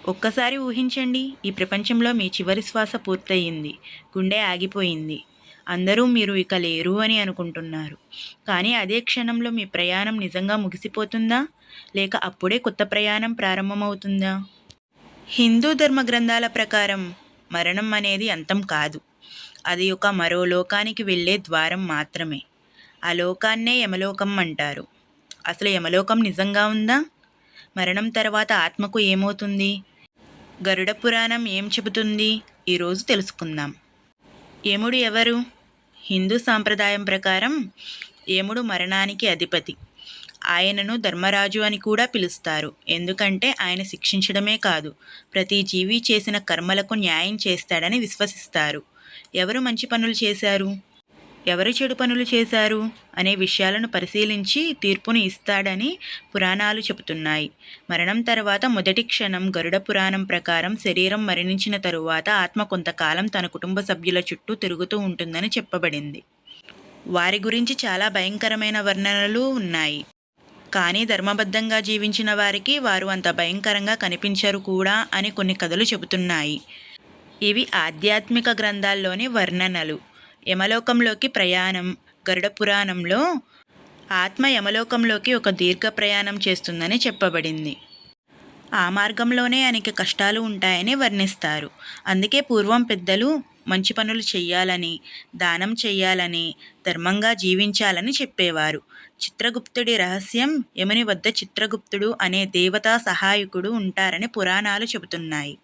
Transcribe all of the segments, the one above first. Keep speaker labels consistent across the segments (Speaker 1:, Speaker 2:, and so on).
Speaker 1: ఒక్కసారి ఊహించండి, ఈ ప్రపంచంలో మీ చివరి శ్వాస పూర్తయింది. గుండె ఆగిపోయింది. అందరూ మీరు ఇక లేరు అని అనుకుంటున్నారు. కానీ అదే క్షణంలో మీ ప్రయాణం నిజంగా ముగిసిపోతుందా? లేక అప్పుడే కొత్త ప్రయాణం ప్రారంభమవుతుందా? హిందూ ధర్మ గ్రంథాల ప్రకారం మరణం అనేది అంతం కాదు. అది ఒక మరో లోకానికి వెళ్ళే ద్వారం మాత్రమే. ఆ లోకాన్నే యమలోకం అంటారు. అసలు యమలోకం నిజంగా ఉందా? మరణం తర్వాత ఆత్మకు ఏమవుతుంది? గరుడ పురాణం ఏం చెబుతుంది? ఈరోజు తెలుసుకుందాం. యముడు ఎవరు? హిందూ సాంప్రదాయం ప్రకారం యముడు మరణానికి అధిపతి. ఆయనను ధర్మరాజు అని కూడా పిలుస్తారు. ఎందుకంటే ఆయన శిక్షించడమే కాదు, ప్రతి జీవి చేసిన కర్మలకు న్యాయం చేస్తాడని విశ్వసిస్తారు. ఎవరు మంచి పనులు చేశారు, ఎవరు చెడు పనులు చేశారు అనే విషయాలను పరిశీలించి తీర్పును ఇస్తాడని పురాణాలు చెబుతున్నాయి. మరణం తర్వాత మొదటి క్షణం గరుడ పురాణం ప్రకారం శరీరం మరణించిన తరువాత ఆత్మ కొంతకాలం తన కుటుంబ సభ్యుల చుట్టూ తిరుగుతూ ఉంటుందని చెప్పబడింది. వారి గురించి చాలా భయంకరమైన వర్ణనలు ఉన్నాయి. కానీ ధర్మబద్ధంగా జీవించిన వారికి వారు అంత భయంకరంగా కనిపించరు కూడా అని కొన్ని కథలు చెబుతున్నాయి. ఇవి ఆధ్యాత్మిక గ్రంథాల్లోని వర్ణనలు. యమలోకంలోకి ప్రయాణం. గరుడ పురాణంలో ఆత్మ యమలోకంలోకి ఒక దీర్ఘ ప్రయాణం చేస్తుందని చెప్పబడింది. ఆ మార్గంలోనే అనేక కష్టాలు ఉంటాయని వర్ణిస్తారు. అందుకే పూర్వం పెద్దలు మంచి పనులు చెయ్యాలని, దానం చెయ్యాలని, ధర్మంగా జీవించాలని చెప్పేవారు. చిత్రగుప్తుడి రహస్యం: యముని వద్ద చిత్రగుప్తుడు అనే దేవతా సహాయకుడు ఉంటారని పురాణాలు చెబుతున్నాయి.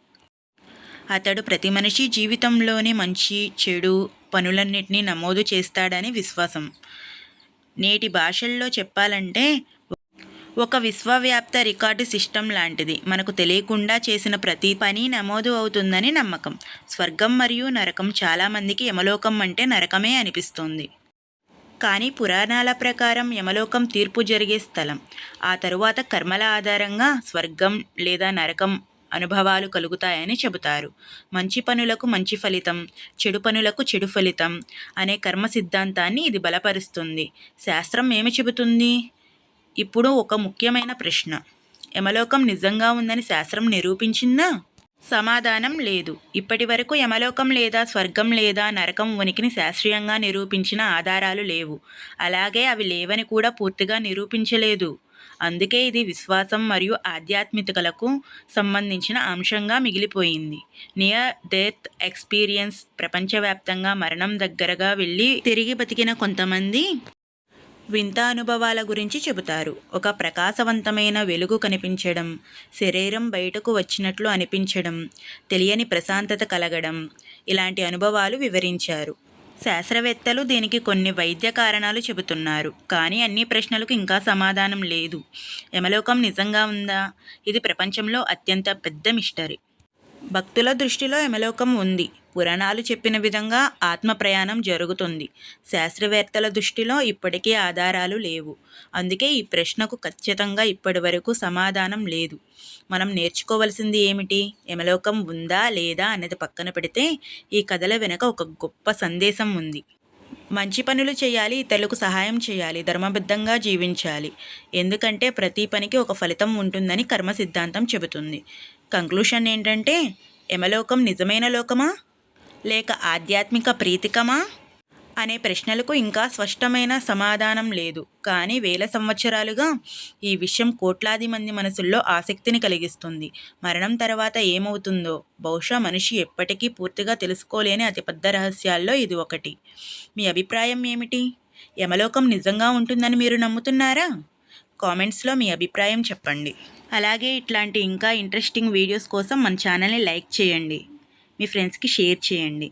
Speaker 1: అతడు ప్రతి మనిషి జీవితంలోని మంచి చెడు పనులన్నిటినీ నమోదు చేస్తాడని విశ్వాసం. నేటి భాషల్లో చెప్పాలంటే ఒక విశ్వవ్యాప్త రికార్డు సిస్టమ్ లాంటిది. మనకు తెలియకుండా చేసిన ప్రతి పని నమోదు అవుతుందని నమ్మకం. స్వర్గం మరియు నరకం. చాలామందికి యమలోకం అంటే నరకమే అనిపిస్తుంది. కానీ పురాణాల ప్రకారం యమలోకం తీర్పు జరిగే స్థలం. ఆ తరువాత కర్మల ఆధారంగా స్వర్గం లేదా నరకం అనుభవాలు కలుగుతాయని చెబుతారు. మంచి పనులకు మంచి ఫలితం, చెడు పనులకు చెడు ఫలితం అనే కర్మ సిద్ధాంతాన్ని ఇది బలపరుస్తుంది. శాస్త్రం ఏమి చెబుతుంది? ఇప్పుడు ఒక ముఖ్యమైన ప్రశ్న: యమలోకం నిజంగా ఉందని శాస్త్రం నిరూపించిందా? సమాధానం లేదు. ఇప్పటి వరకు యమలోకం లేదా స్వర్గం లేదా నరకం ఉనికిని శాస్త్రీయంగా నిరూపించిన ఆధారాలు లేవు. అలాగే అవి లేవని కూడా పూర్తిగా నిరూపించలేదు. అందుకే ఇది విశ్వాసం మరియు ఆధ్యాత్మికతలకు సంబంధించిన అంశంగా మిగిలిపోయింది. Near death experience. ప్రపంచవ్యాప్తంగా మరణం దగ్గరగా వెళ్ళి తిరిగి బతికిన కొంతమంది వింత అనుభవాల గురించి చెబుతారు. ఒక ప్రకాశవంతమైన వెలుగు కనిపించడం, శరీరం బయటకు వచ్చినట్లు అనిపించడం, తెలియని ప్రశాంతత కలగడం, ఇలాంటి అనుభవాలు వివరించారు. శాస్త్రవేత్తలు దీనికి కొన్ని వైద్య కారణాలు చెబుతున్నారు. కానీ అన్ని ప్రశ్నలకు ఇంకా సమాధానం లేదు. యమలోకం నిజంగా ఉందా? ఇది ప్రపంచంలో అత్యంత పెద్ద మిస్టరీ. భక్తుల దృష్టిలో యమలోకం ఉంది. పురాణాలు చెప్పిన విధంగా ఆత్మ ప్రయాణం జరుగుతుంది. శాస్త్రవేత్తల దృష్టిలో ఇప్పటికీ ఆధారాలు లేవు. అందుకే ఈ ప్రశ్నకు ఖచ్చితంగా ఇప్పటి వరకు సమాధానం లేదు. మనం నేర్చుకోవలసింది ఏమిటి? యమలోకం ఉందా లేదా అన్నది పక్కన పెడితే ఈ కథల వెనుక ఒక గొప్ప సందేశం ఉంది. మంచి పనులు చేయాలి, ఇతరులకు సహాయం చేయాలి, ధర్మబద్ధంగా జీవించాలి. ఎందుకంటే ప్రతి పనికి ఒక ఫలితం ఉంటుందని కర్మ సిద్ధాంతం చెబుతుంది. కంక్లూషన్ ఏంటంటే, యమలోకం నిజమైన లోకమా లేక ఆధ్యాత్మిక ప్రీతికమా అనే ప్రశ్నలకు ఇంకా స్పష్టమైన సమాధానం లేదు. కానీ వేల సంవత్సరాలుగా ఈ విషయం కోట్లాది మంది మనసుల్లో ఆసక్తిని కలిగిస్తుంది. మరణం తర్వాత ఏమవుతుందో బహుశా మనిషి ఎప్పటికీ పూర్తిగా తెలుసుకోలేని అతిపెద్ద రహస్యాల్లో ఇది ఒకటి. మీ అభిప్రాయం ఏమిటి? యమలోకం నిజంగా ఉంటుందని మీరు నమ్ముతున్నారా? కామెంట్స్లో మీ అభిప్రాయం చెప్పండి. అలాగే ఇట్లాంటి ఇంకా ఇంట్రెస్టింగ్ వీడియోస్ కోసం మన ఛానల్ని లైక్ చేయండి, మీ ఫ్రెండ్స్కి షేర్ చేయండి.